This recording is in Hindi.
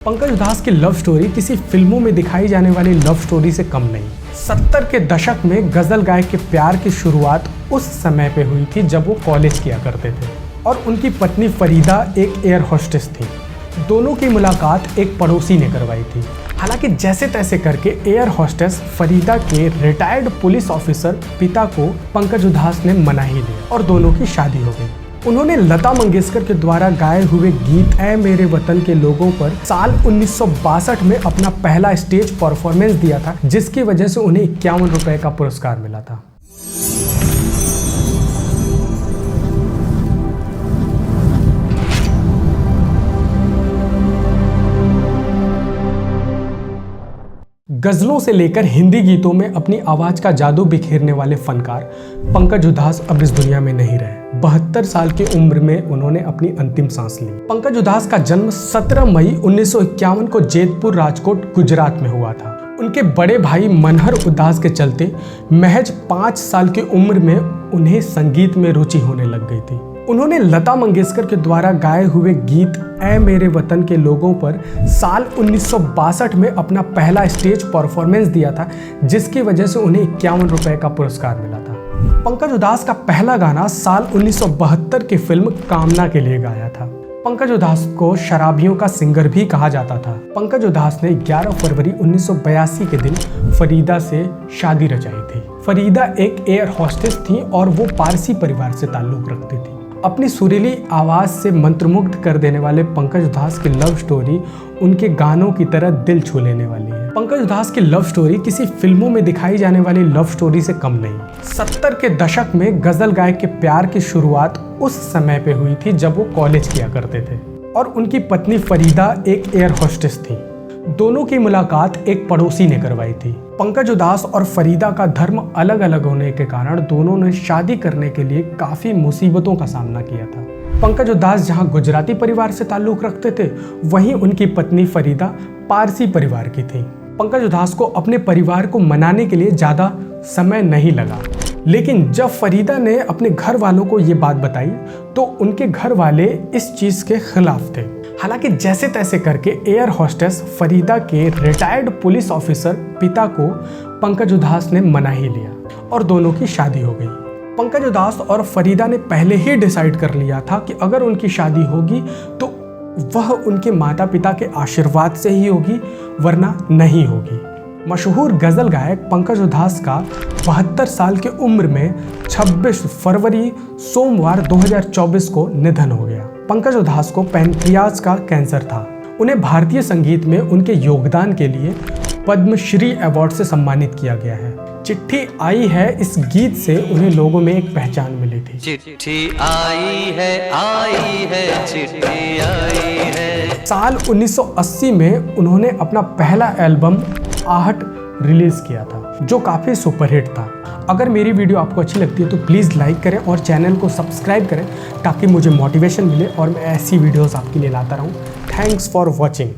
पंकज उधास की लव स्टोरी किसी फिल्मों में दिखाई जाने वाली लव स्टोरी से कम नहीं। 70 के दशक में गजल गायक के प्यार की शुरुआत उस समय पे हुई थी जब वो कॉलेज किया करते थे और उनकी पत्नी फरीदा एक एयर होस्टेस थी। दोनों की मुलाकात एक पड़ोसी ने करवाई थी। हालांकि जैसे तैसे करके एयर होस्टेस फरीदा के रिटायर्ड पुलिस ऑफिसर पिता को पंकज उधास ने मना ही लिया और दोनों की शादी हो गई। उन्होंने लता मंगेशकर के द्वारा गाए हुए गीत ऐ मेरे वतन के लोगों पर साल 1962 में अपना पहला स्टेज परफॉर्मेंस दिया था, जिसकी वजह से उन्हें 51 रुपए का पुरस्कार मिला था। गजलों से लेकर हिंदी गीतों में अपनी आवाज का जादू बिखेरने वाले फनकार पंकज उधास अब इस दुनिया में नहीं रहे। 72 साल की उम्र में उन्होंने अपनी अंतिम सांस ली। पंकज उधास का जन्म 17 मई 1951 को जेतपुर, राजकोट, गुजरात में हुआ था। उनके बड़े भाई मनहर उधास के चलते महज 5 साल की उम्र में उन्हें संगीत में रुचि होने लग गई थी। उन्होंने लता मंगेशकर के द्वारा गाए हुए गीत ऐ मेरे वतन के लोगों पर साल 1962 में अपना पहला स्टेज परफॉर्मेंस दिया था, जिसकी वजह से उन्हें 51 रुपए का पुरस्कार मिला था। पंकज उधास का पहला गाना साल 1972 की फिल्म कामना के लिए गाया था। पंकज उधास को शराबियों का सिंगर भी कहा जाता था। पंकज उधास ने 11 फरवरी 1982 के दिन फरीदा से शादी रचाई थी। फरीदा एक एयर होस्टेस थी और वो पारसी परिवार से ताल्लुक रखती थी। अपनी सुरीली आवाज से मंत्रमुग्ध कर देने वाले पंकज उधास की लव स्टोरी उनके गानों की तरह दिल छू लेने वाली है। पंकज उधास की लव स्टोरी किसी फिल्मों में दिखाई जाने वाली लव स्टोरी से कम नहीं। 70 के दशक में गजल गायक के प्यार की शुरुआत उस समय पे हुई थी जब वो कॉलेज किया करते थे और उनकी पत्नी फरीदा एक एयर होस्टेस थी। दोनों की मुलाकात एक पड़ोसी ने करवाई थी। पंकज उधास और फरीदा का धर्म अलग अलग होने के कारण दोनों ने शादी करने के लिए काफी मुसीबतों का सामना किया था। पंकज उधास जहां गुजराती परिवार से ताल्लुक रखते थे, वहीं उनकी पत्नी फरीदा पारसी परिवार की थी। पंकज उधास को अपने परिवार को मनाने के लिए ज्यादा समय नहीं लगा, लेकिन जब फरीदा ने अपने घर वालों को ये बात बताई तो उनके घर वाले इस चीज के खिलाफ थे। हालांकि जैसे तैसे करके एयर होस्टेस फरीदा के रिटायर्ड पुलिस ऑफिसर पिता को पंकज उधास ने मना ही लिया और दोनों की शादी हो गई। पंकज उधास और फरीदा ने पहले ही डिसाइड कर लिया था कि अगर उनकी शादी होगी तो वह उनके माता पिता के आशीर्वाद से ही होगी, वरना नहीं होगी। मशहूर गजल गायक पंकज उधास का 72 साल की उम्र में 26 फरवरी सोमवार 2024 को निधन हो गया। पंकज उधास को पैनक्रियाज का कैंसर था। उन्हें भारतीय संगीत में उनके योगदान के लिए पद्मश्री अवार्ड से सम्मानित किया गया है। चिट्ठी आई है इस गीत से उन्हें लोगों में एक पहचान मिली थी। चिट्ठी आई है चिट्ठी आई है। साल 1980 में उन्होंने अपना पहला एल्बम आहट रिलीज किया था, जो काफी सुपरहिट था। अगर मेरी वीडियो आपको अच्छी लगती है तो प्लीज़ लाइक करें और चैनल को सब्सक्राइब करें ताकि मुझे मोटिवेशन मिले और मैं ऐसी वीडियोस आपके लिए लाता रहूं। Thanks for watching.